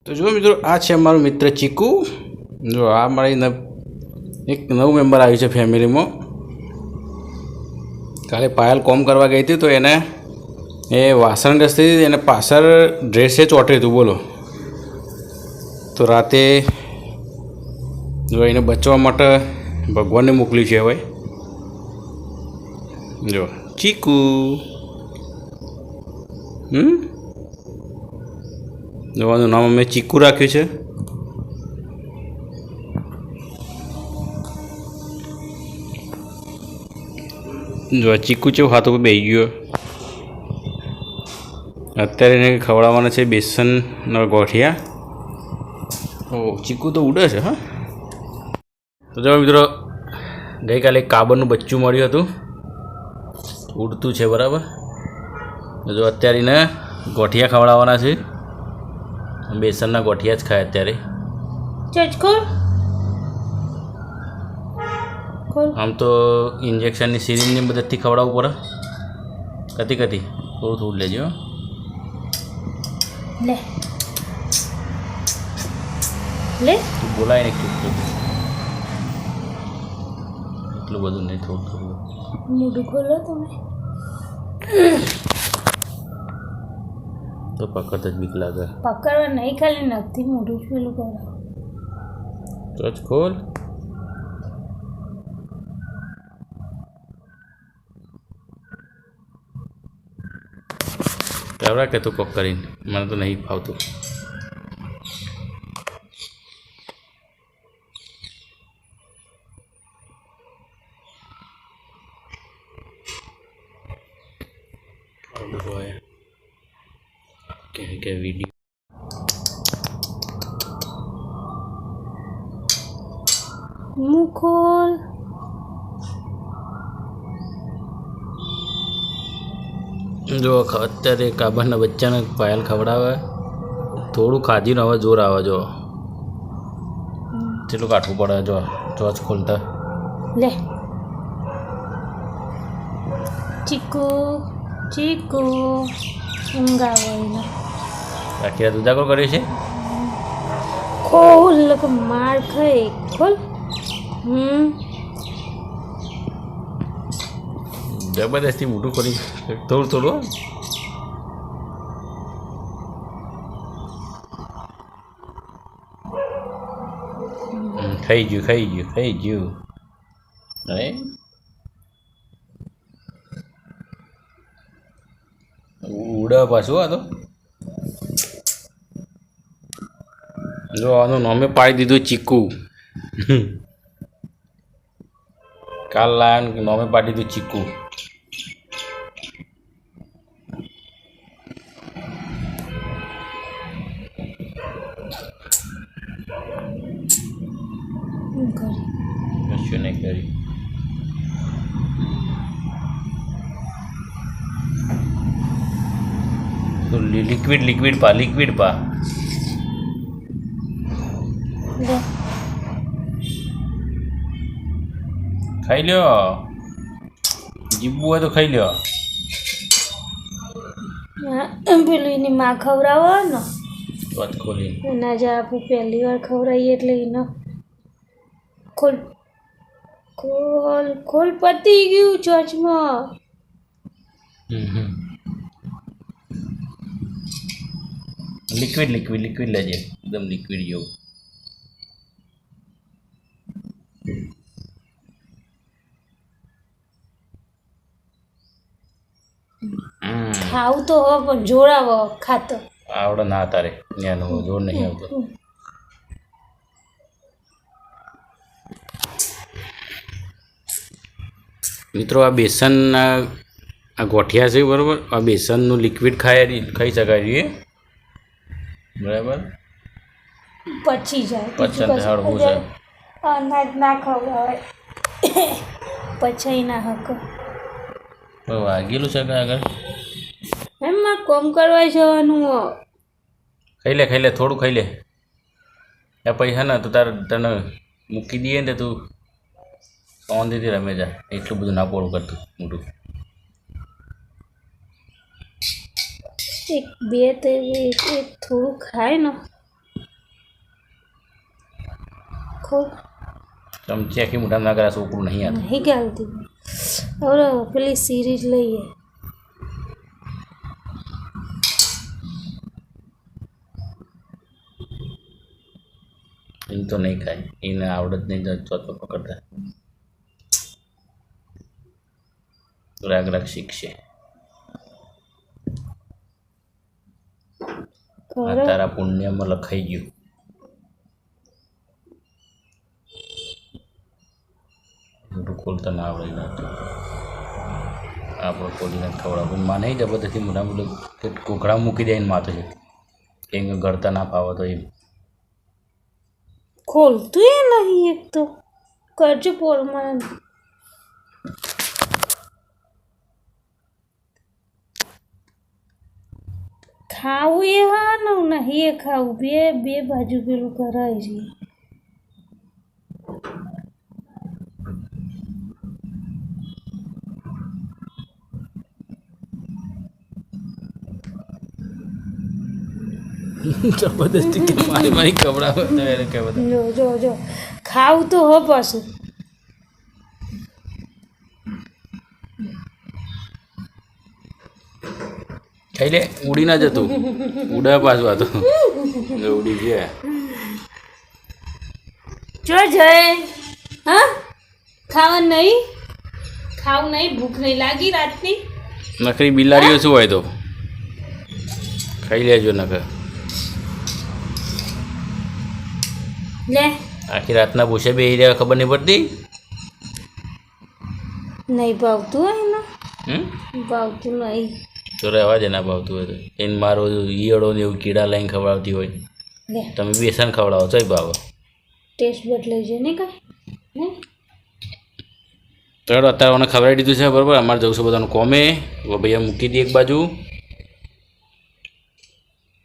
તો જો મિત્રો, આ છે અમારો મિત્ર ચીકુ. જો આ મારી એક નવું મેમ્બર આવ્યું છે ફેમિલીમાં. કાલે પાયલ કોમ કરવા ગઈ હતી તો એને વાસણ ઘસતી હતી, એને પાછળ ડ્રેસે ચોંટ્યું હતું. બોલો. તો રાતે જો એને બચવા માટે ભગવાનને મોકલ્યું છે. હવે જો ચીકુ જોવાનું નામ અમે ચીકુ રાખ્યું છે. જો આ ચીકુ છે હાથ ઉપર બેસી ગયો. અત્યારે એને ખવડાવવાના છે બેસનના ગોઠિયા. ઓ ચીકુ તો ઉડે છે. હા, તો જો મિત્રો, ગઈકાલે કાબરનું બચ્ચું મળ્યું હતું, ઉડતું છે બરાબર. જો અત્યારે એને ગોઠિયા ખવડાવવાના છે. બેસનના ગોઠિયા જ ખાય અત્યારે. આમ તો ઇન્જેક્શનની સિરિંજની મદદથી ખવડાવવું પડે. કતી થોડું થોડું લેજો. લે તું બોલાય ને એટલું બધું નહીં, થોડું થોડું. મોઢું ખોલો તમે તો પકડ જ બીક લાગે. પકડવા નહીં, ખાલી નખથી મોઢું પેલું કરો તો જ ખોલ. કેવડા કે તું કોક કરીને, મને તો નહીં ફાવતું. કે વિડીયો મુખોલ જો અત્યારે કાબરના બચ્ચાને પાયલ ખવડાવે. થોડું ખાધીને હવે જોર આવે. જો કેટલું કાઠવું પડે. જો ચોચ ખોલતા લે ચીકુ ચીકુ ઊંઘ આવે. આખી રાત ઉજાગરો કર્યો છે. ખોલ લોકો માર ખાય. ખોલ. જબરદસ્તી મોટું કરી થોડું થોડું. ખાઈ ગયું. અરે ઉડા પાછું. આ તો જો આનું નામે પાડી દીધું ચીકુ. કાલ લાયા નામે પાડી દીધું ચીકુ. કશું નહીં કરી. તો લિક્વિડ પા. ખાઈ લ્યો. જીવવું હોય તો ખાઈ લ્યો. પેલું એની માં ખવડાવો ને વાત ખોલી એના જે આપણે પહેલી વાર ખવડાવીએ એટલે એને ખોલ ખોલ ખોલ. પતી ગયું ચોચમાં. લિક્વિડ લેજે. એકદમ લિક્વિડ જેવું. ખાવું તો હવે પણ જોડાવો ખાતો આવડે ના. તારે ત્યાંનું જોર નહીં આવતો. મિત્રો, આ બેસનના આ ગોઠિયા છે બરાબર. આ બેસનનું લિક્વિડ ખાઈ શકાય છે બરાબર. પછી જાય હળવું છે. અનાજ ના ખવડાવે પછી ના હક વાગેલું છે આગળ. એમાં કોમ કરવા જવાનું. ખાઈ લે થોડું ખાઈ લે. એ પૈસા ને તો તને મૂકી દઈએ ને તું શાંતિથી રમે જા. એટલું બધું ના પોળું કરતું મોટું. એક બે તો એક થોડું ખાય ને ખોલ ચમચી આખી મોઢા ના કરા છોકરું નહીં આતું નહીં ગાલતી હવે પેલી સિરીઝ લઈએ એમ તો નહીં ખાય એને આવડત નહીં ચોથો પકડતા રાગ રાગ શીખશે આ તારા પુણ્યમાં લખાઈ ગયું મોટું ખોલતા ના આવડે ના તો આપણે ખોલીને ખવડાવું માં નહીં જબરદસ્તી મોટા મોટું કે કોકડા મૂકી દે એને માથે છે કેમ કે ગળતા ના ફાવે તો એમ ખોલતું એ નહીં એક તો કરજો પોરમાં ખાવું એ હાનું નહીં એ ખાવું બે બે બાજુ પેલું કરાય છે જબરદસ્તી કે મારી મારી ખવડાવે તો એને કે બધા જો જો જો ખાવું તો હો પાછું ખાઈ લે ઉડી ના જતું ઉડા પાછું આ તો ઉડી ગયા જો જય હા ખાવાનું નહીં ખાવું નહીં ભૂખ નહીં લાગી રાતની નકરી બિલાડીઓ શું હોય તો ખાઈ લેજો નકર લે આખી રાતના પૂછે બે રહ્યા ખબર નહીં પડતી નહીં ભાવતું હોય ને હમ ભાવતું નહીં તો રહેવા જ ના ભાવતું હોય તો એને મારો ઈયળો ને એવું કીડા લઈને ખવડાવતી હોય લે તમે બેસન ખવડાવો ચોય ભાવ ટેસ્ટ બદલાઈ જાય ને કાંઈ તો અત્યારે મને ખવડાવી દીધું છે બરાબર અમારે જવું છે બધાનું કોમે ભૈયા મૂકી દઈએ એક બાજુ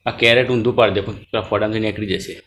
આ કેરેટ ઊંધું પાડી દે પણ ફટામથી નીકળી જશે